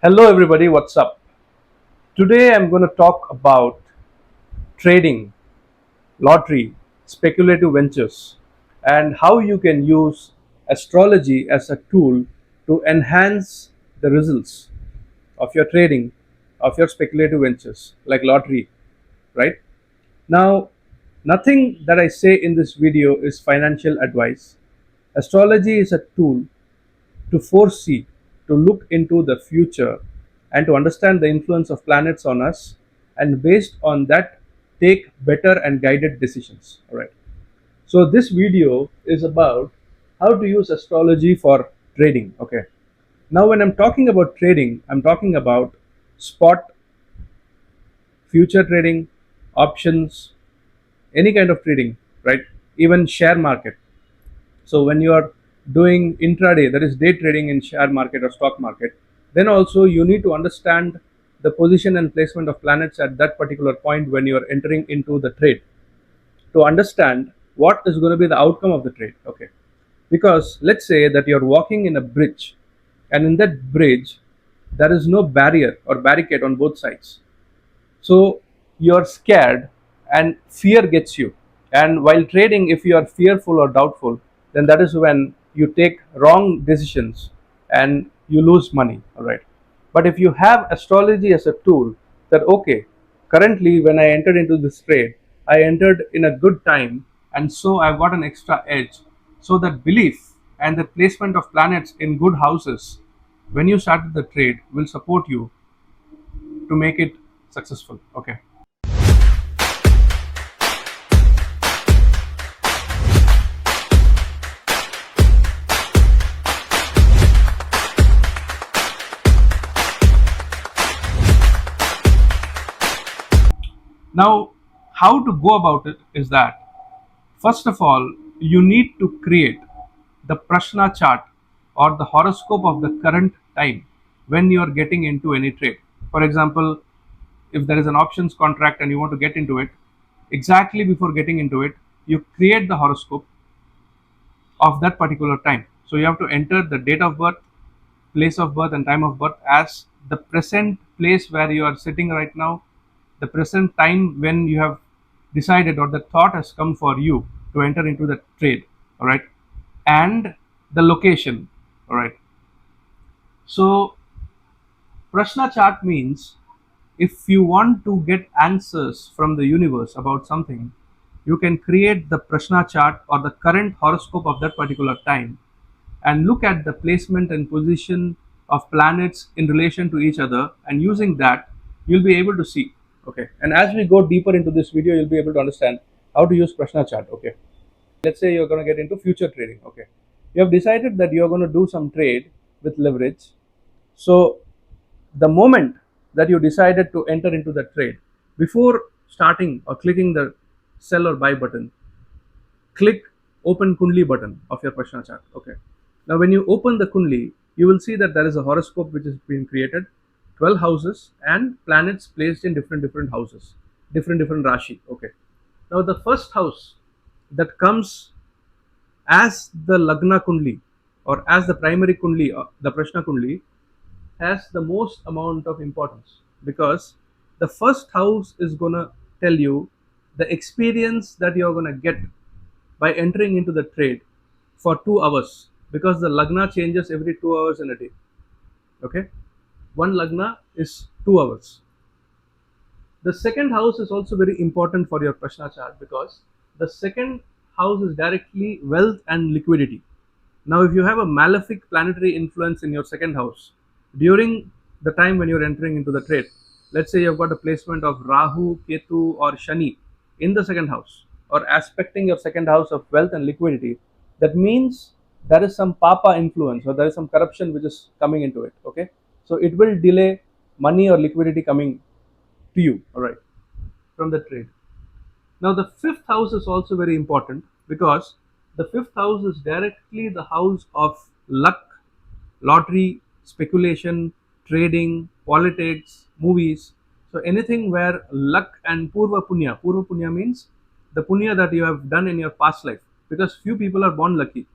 Hello everybody, what's up? Today I'm going to talk about trading, lottery, speculative ventures, and how you can use astrology as a tool to enhance the results of your trading, of your speculative ventures like lottery, right? Now, nothing that I say in this video is financial advice. Astrology is a tool to foresee, to look into the future, and to understand the influence of planets on us, and based on that, take better and guided decisions. All right. So, this video is about how to use astrology for trading. Okay. Now, when I'm talking about trading, I'm talking about spot, future trading, options, any kind of trading, right? Even share market. So when you are doing intraday, that is day trading in share market or stock market, then also you need to understand the position and placement of planets at that particular point when you are entering into the trade to understand what is going to be the outcome of the trade. Okay, because let's say that you're walking in a bridge, and in that bridge there is no barrier or barricade on both sides, so you're scared and fear gets you. And while trading, if you are fearful or doubtful, then that is when you take wrong decisions and you lose money. All right. But if you have astrology as a tool, that okay, currently when I entered into this trade, I entered in a good time, and so I've got an extra edge. So that belief and the placement of planets in good houses when you started the trade will support you to make it successful. Okay. Now, how to go about it is that first of all, you need to create the Prashna chart or the horoscope of the current time when you are getting into any trade. For example, if there is an options contract and you want to get into it, exactly before getting into it, you create the horoscope of that particular time. So you have to enter the date of birth, place of birth, and time of birth as the present place where you are sitting right now, the present time when you have decided or the thought has come for you to enter into the trade. All right. And the location. All right. So Prashna chart means if you want to get answers from the universe about something, you can create the Prashna chart or the current horoscope of that particular time and look at the placement and position of planets in relation to each other, and using that you'll be able to see. Okay, and as we go deeper into this video, you'll be able to understand how to use Prashna chart. Okay, let's say you're going to get into future trading. Okay, you have decided that you're going to do some trade with leverage. So the moment that you decided to enter into the trade, before starting or clicking the sell or buy button, click open Kundli button of your Prashna chart. Okay. Now, when you open the Kundli, you will see that there is a horoscope which has been created, 12 houses and planets placed in different houses, different Rashi. Okay. Now, the first house that comes as the Lagna Kundli or as the primary Kundli, the Prashna Kundli, has the most amount of importance because the first house is going to tell you the experience that you're going to get by entering into the trade for 2 hours, because the lagna changes every 2 hours in a day. Okay, one lagna is 2 hours. The second house is also very important for your Prashna chart because the second house is directly wealth and liquidity. Now, if you have a malefic planetary influence in your second house during the time when you're entering into the trade, let's say you've got a placement of Rahu, Ketu, or Shani in the second house, or aspecting your second house of wealth and liquidity, that means there is some Papa influence or there is some corruption which is coming into it. Okay, so it will delay money or liquidity coming to you. All right, from the trade. Now, the fifth house is also very important because the fifth house is directly the house of luck, lottery, speculation, trading, politics, movies. So, anything where luck and Purva Punya means the Punya that you have done in your past life, because few people are born lucky.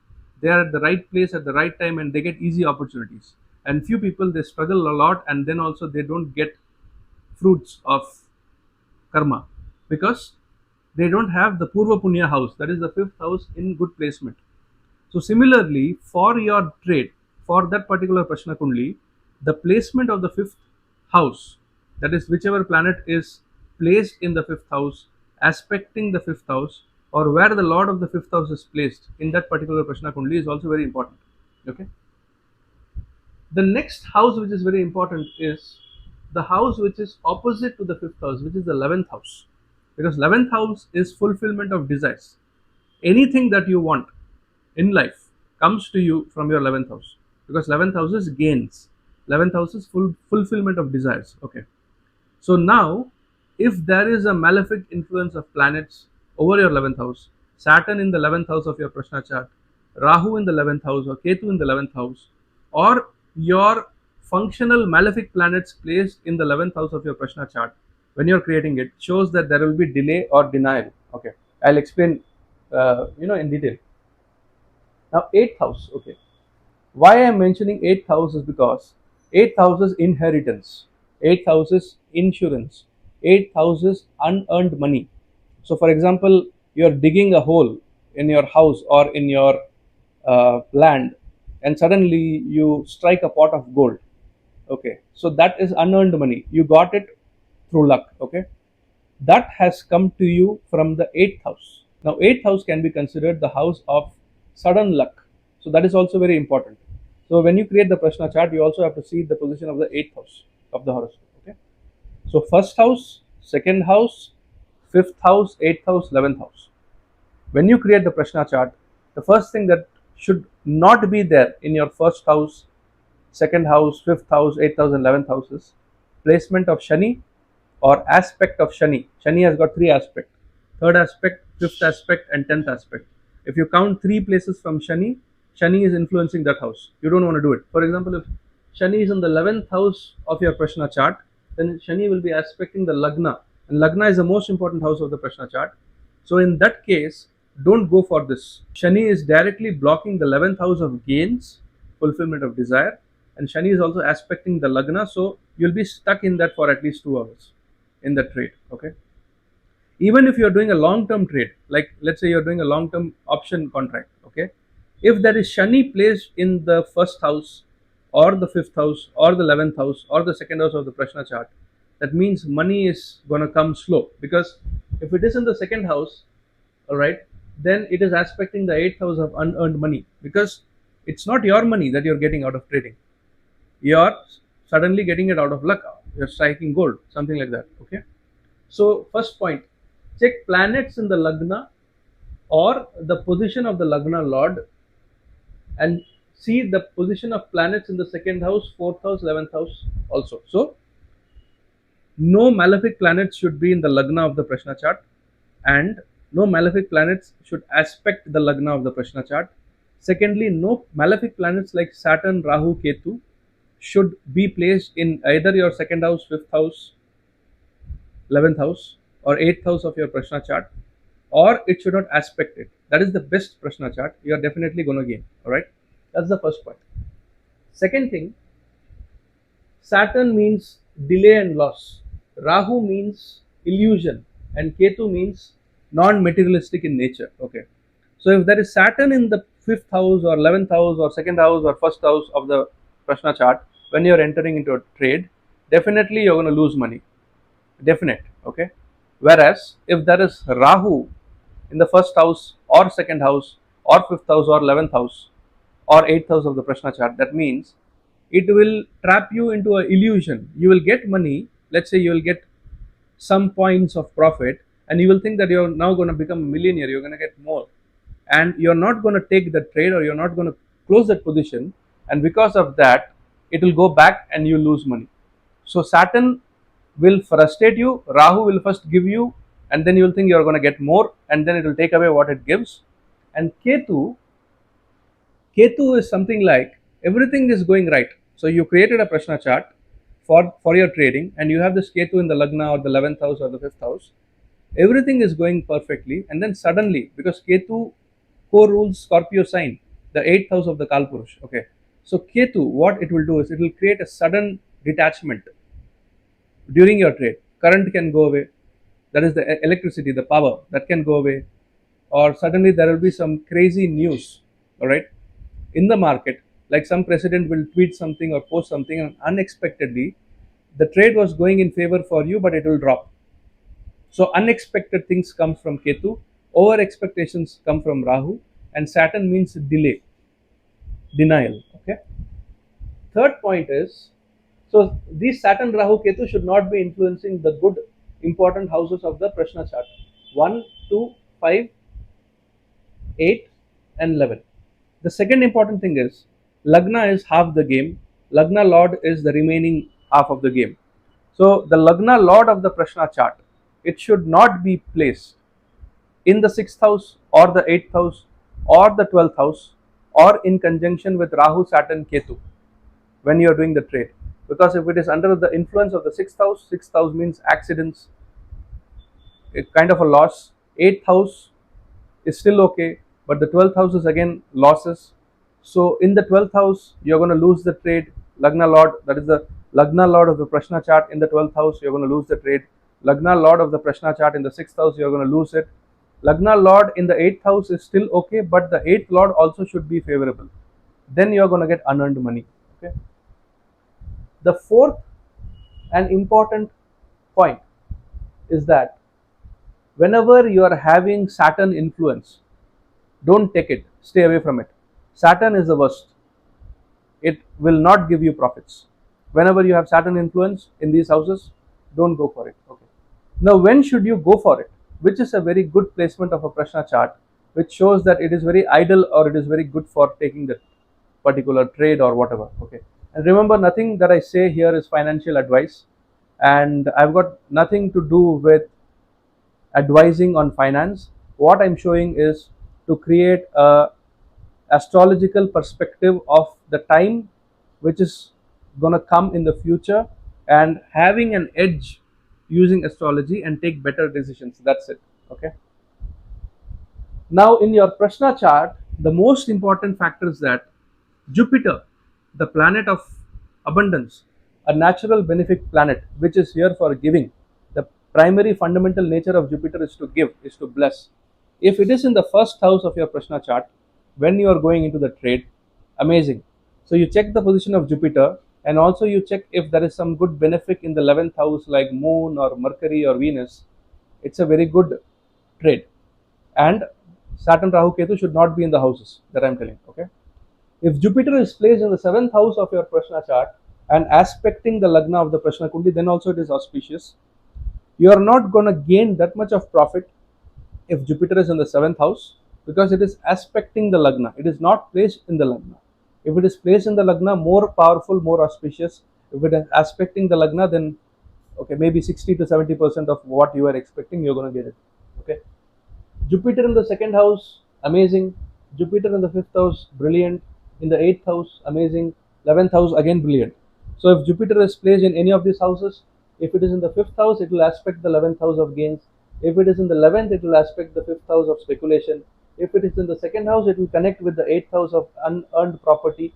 They are at the right place at the right time and they get easy opportunities. and few people, they struggle a lot, and then also they don't get fruits of karma, because they don't have the Purva Punya house, that is the fifth house, in good placement. So similarly, for your trade, for that particular Prashna Kundli, the placement of the fifth house, that is whichever planet is placed in the fifth house, aspecting the fifth house, or where the Lord of the fifth house is placed in that particular Prashna Kundli, is also very important. Okay. The next house which is very important is the house which is opposite to the fifth house, which is the 11th house, because 11th house is fulfillment of desires. Anything that you want in life comes to you from your 11th house, because 11th house is gains, 11th house is fulfillment of desires. Okay. So now, if there is a malefic influence of planets over your 11th house, Saturn in the 11th house of your Prashna chart, Rahu in the 11th house, or Ketu in the 11th house, or your functional malefic planets placed in the 11th house of your Prashna chart, when you're creating it, shows that there will be delay or denial. Okay, I'll explain in detail. Now, 8th house. Okay, why I am mentioning 8th house is because 8th house is inheritance, 8th house is insurance, 8th house is unearned money. So, for example, you're digging a hole in your house or in your land, and suddenly you strike a pot of gold. Okay, so that is unearned money. You got it through luck. Okay, that has come to you from the 8th house. Now, 8th house can be considered the house of sudden luck. So that is also very important. So when you create the Prashna chart, you also have to see the position of the 8th house of the horoscope. Okay. So first house, second house, fifth house, 8th house, 11th house. When you create the Prashna chart, the first thing that should not be there in your first house, second house, fifth house, 8th house, and 11th house is placement of Shani or aspect of Shani. Shani has got three aspects: third aspect, fifth aspect, and 10th aspect. If you count three places from Shani, Shani is influencing that house. You don't want to do it. For example, if Shani is in the 11th house of your Prashna chart, then Shani will be aspecting the Lagna, and Lagna is the most important house of the Prashna chart. So in that case, don't go for this. Shani is directly blocking the 11th house of gains, fulfillment of desire, and Shani is also aspecting the Lagna, so you'll be stuck in that for at least 2 hours in the trade. Okay. Even if you're doing a long-term trade, like let's say you're doing a long-term option contract, okay, if there is Shani placed in the first house or the fifth house or the 11th house or the second house of the Prashna chart, that means money is going to come slow, because if it is in the second house, all right, then it is aspecting the 8th house of unearned money, because it's not your money that you're getting out of trading. You're suddenly getting it out of luck. You're striking gold, something like that. Okay. So first point, check planets in the Lagna or the position of the Lagna Lord, and see the position of planets in the second house, fourth house, 11th house also. So no malefic planets should be in the Lagna of the Prashna chart, and no malefic planets should aspect the Lagna of the Prashna chart. Secondly, no malefic planets like Saturn, Rahu, Ketu should be placed in either your second house, fifth house, 11th house, or 8th house of your Prashna chart, or it should not aspect it. That is the best Prashna chart. You are definitely going to gain. Alright, that's the first point. Second thing, Saturn means delay and loss, Rahu means illusion, and Ketu means non-materialistic in nature. Okay, so if there is Saturn in the fifth house or 11th house or second house or first house of the Prashna chart, when you are entering into a trade, definitely you're going to lose money. Definite. Okay. Whereas if there is Rahu in the first house or second house or fifth house or 11th house or 8th house of the Prashna chart, that means it will trap you into an illusion. You will get money. Let's say you will get some points of profit, and you will think that you're now going to become a millionaire. You're going to get more, and you're not going to take the trade, or you're not going to close that position, and because of that, it will go back and you lose money. So Saturn will frustrate you, Rahu will first give you, and then you will think you're going to get more, and then it will take away what it gives. And Ketu is something like everything is going right. So you created a Prashna chart for your trading, and you have this Ketu in the Lagna or the 11th house or the 5th house. Everything is going perfectly, and then suddenly, because Ketu co-rules Scorpio sign, the 8th house of the Kalpurush, okay, So Ketu, what it will do is it will create a sudden detachment during your trade. Current can go away, that is the electricity, the power that can go away, or suddenly there will be some crazy news, all right, in the market, like some president will tweet something or post something, and unexpectedly the trade was going in favor for you, but it will drop. So unexpected things come from Ketu, over expectations come from Rahu, and Saturn means delay, denial. Okay. Third point is, so these Saturn, Rahu, Ketu should not be influencing the good important houses of the Prashna chart. 1, 2, 5, 8 and 11. The second important thing is, Lagna is half the game, Lagna Lord is the remaining half of the game. So the Lagna Lord of the Prashna chart, it should not be placed in the 6th house or the 8th house or the 12th house or in conjunction with Rahu, Saturn, Ketu when you are doing the trade. Because if it is under the influence of the 6th house means accidents, a kind of a loss. 8th house is still okay, but the 12th house is again losses. So in the 12th house, you're going to lose the trade. Lagna Lord, that is the Lagna Lord of the Prashna chart in the 12th house, you're going to lose the trade. Lagna Lord of the Prashna chart in the 6th house, you're going to lose it. Lagna Lord in the 8th house is still okay, but the 8th Lord also should be favorable. Then you're going to get unearned money. Okay. The fourth and important point is that whenever you are having Saturn influence, don't take it, stay away from it. Saturn is the worst. It will not give you profits. Whenever you have Saturn influence in these houses, don't go for it. Okay. Now, when should you go for it? Which is a very good placement of a Prashna chart, which shows that it is very idle or it is very good for taking the particular trade or whatever. Okay. And remember, nothing that I say here is financial advice, and I've got nothing to do with advising on finance. What I'm showing is to create a astrological perspective of the time which is going to come in the future, and having an edge using astrology and take better decisions. That's it. Okay. Now in your Prashna chart, the most important factor is that Jupiter, the planet of abundance, a natural benefic planet which is here for giving. The primary fundamental nature of Jupiter is to give, is to bless. If it is in the first house of your Prashna chart, when you are going into the trade, amazing. So you check the position of Jupiter, and also you check if there is some good benefic in the 11th house like Moon or Mercury or Venus. It's a very good trade. And Saturn, Rahu, Ketu should not be in the houses that I am telling. Okay. If Jupiter is placed in the 7th house of your Prashna chart and aspecting the Lagna of the Prashna Kundi, then also it is auspicious. You are not going to gain that much of profit if Jupiter is in the 7th house, because it is aspecting the Lagna. It is not placed in the Lagna. If it is placed in the Lagna, more powerful, more auspicious. If it is aspecting the Lagna, then okay, maybe 60 to 70% of what you are expecting, you're going to get it. Okay. Jupiter in the 2nd house, amazing. Jupiter in the 5th house, brilliant. In the 8th house, amazing. 11th house, again brilliant. So if Jupiter is placed in any of these houses, if it is in the 5th house, it will aspect the 11th house of gains. If it is in the 11th, it will aspect the 5th house of speculation. If it is in the 2nd house, it will connect with the 8th house of unearned property.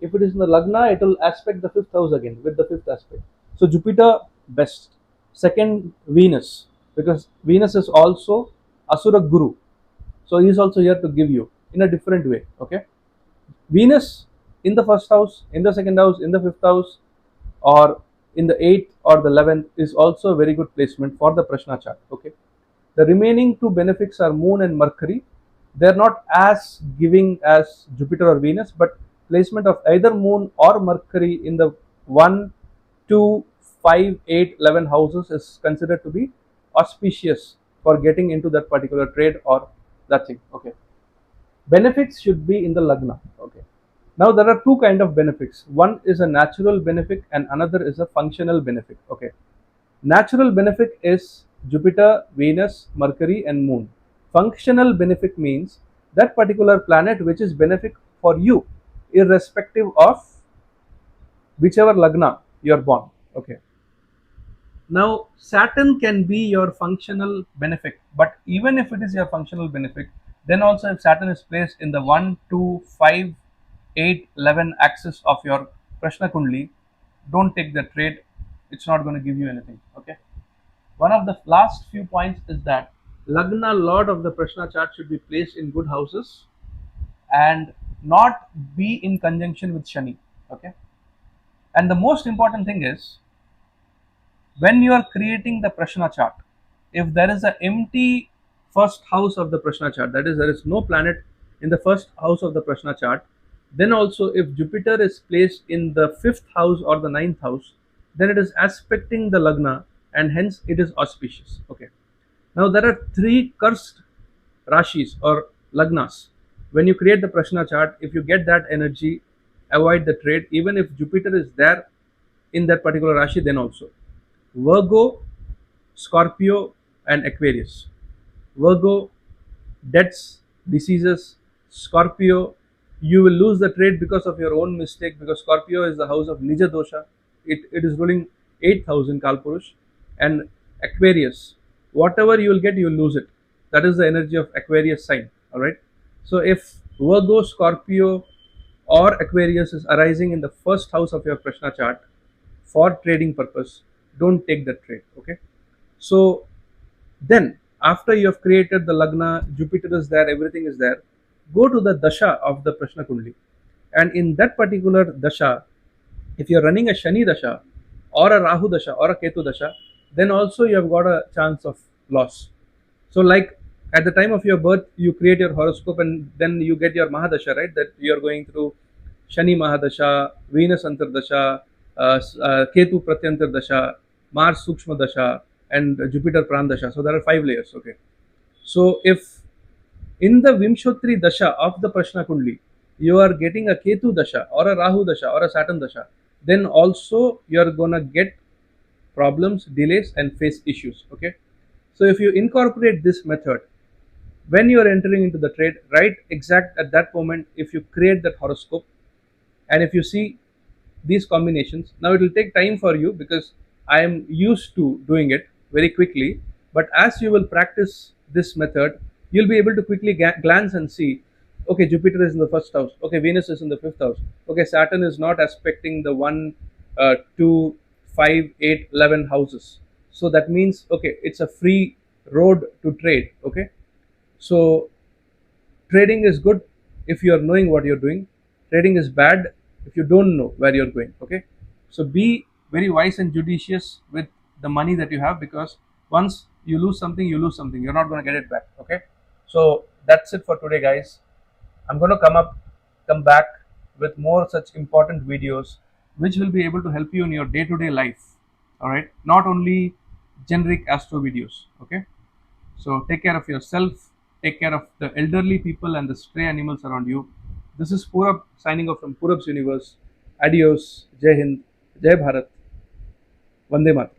If it is in the Lagna, it will aspect the 5th house again with the 5th aspect. So Jupiter, best. Second, Venus, because Venus is also Asura Guru. So he is also here to give you in a different way. Okay. Venus in the 1st house, in the 2nd house, in the 5th house, or in the 8th or the 11th is also a very good placement for the Prashna chart. Okay. The remaining two benefics are Moon and Mercury. They are not as giving as Jupiter or Venus, but placement of either Moon or Mercury in the 1, 2, 5, 8, 11 houses is considered to be auspicious for getting into that particular trade or that thing. Okay. Benefics should be in the Lagna. Okay. Now there are two kind of benefics. One is a natural benefic and another is a functional benefic. Okay. Natural benefic is Jupiter, Venus, Mercury and Moon. Functional benefic means that particular planet which is benefic for you irrespective of whichever Lagna you are born. Okay. Now Saturn can be your functional benefic, but even if it is your functional benefic, then also if Saturn is placed in the 1, 2, 5 8, 11 axis of your Prashna Kundli, don't take the trade. It's not going to give you anything. Okay. One of the last few points is that Lagna Lord of the Prashna chart should be placed in good houses and not be in conjunction with Shani. Okay. And the most important thing is, when you are creating the Prashna chart, if there is an empty first house of the Prashna chart, that is, there is no planet in the first house of the Prashna chart, then also if Jupiter is placed in the fifth house or the ninth house, then it is aspecting the Lagna and hence it is auspicious. Okay. Now there are three cursed Rashis or Lagnas. When you create the Prashna chart, if you get that energy, avoid the trade, even if Jupiter is there in that particular Rashi, then also. Virgo, Scorpio, and Aquarius. Virgo, debts, diseases. Scorpio, you will lose the trade because of your own mistake, because Scorpio is the house of Nija dosha. It is ruling 8,000 Kalpurush. And Aquarius, whatever you will get, you will lose it. That is the energy of Aquarius sign. Alright. So if Virgo, Scorpio, or Aquarius is arising in the first house of your Prashna chart for trading purpose, don't take that trade. Okay. So then after you have created the Lagna, Jupiter is there, everything is there, go to the dasha of the Prashna Kundli, and in that particular dasha, if you're running a Shani dasha or a Rahu dasha or a Ketu dasha, then also you have got a chance of loss. So like at the time of your birth, you create your horoscope and then you get your Mahadasha, right? That you are going through Shani Mahadasha, Venus Antardasha, Ketu Pratyantar Dasha, Mars Sukshma Dasha, and Jupiter Prandasha. So there are 5 layers. Okay. So if in the Vimshotri Dasha of the Prashna Kundli, you are getting a Ketu Dasha or a Rahu Dasha or a Saturn Dasha, then also you are gonna get problems, delays, and face issues. Okay. So if you incorporate this method, when you are entering into the trade, right exact at that moment, if you create that horoscope, and if you see these combinations, now it will take time for you because I am used to doing it very quickly, but as you will practice this method, you'll be able to quickly glance and see, okay, Jupiter is in the first house, okay, Venus is in the fifth house, okay, Saturn is not aspecting the 1, 2, 5, 8, 11 houses. So that means, okay, it's a free road to trade. Okay. So trading is good if you are knowing what you're doing. Trading is bad if you don't know where you're going. Okay. So be very wise and judicious with the money that you have, because once you lose something, you lose something. You're not going to get it back. Okay. So that's it for today, guys. I'm going to come back with more such important videos which will be able to help you in your day-to-day life. All right. Not only generic astro videos. Okay. So take care of yourself, take care of the elderly people and the stray animals around you. This is Purab signing off from Purabs Universe. Adios, Jai Hind, Jai Bharat, Vande Mataram.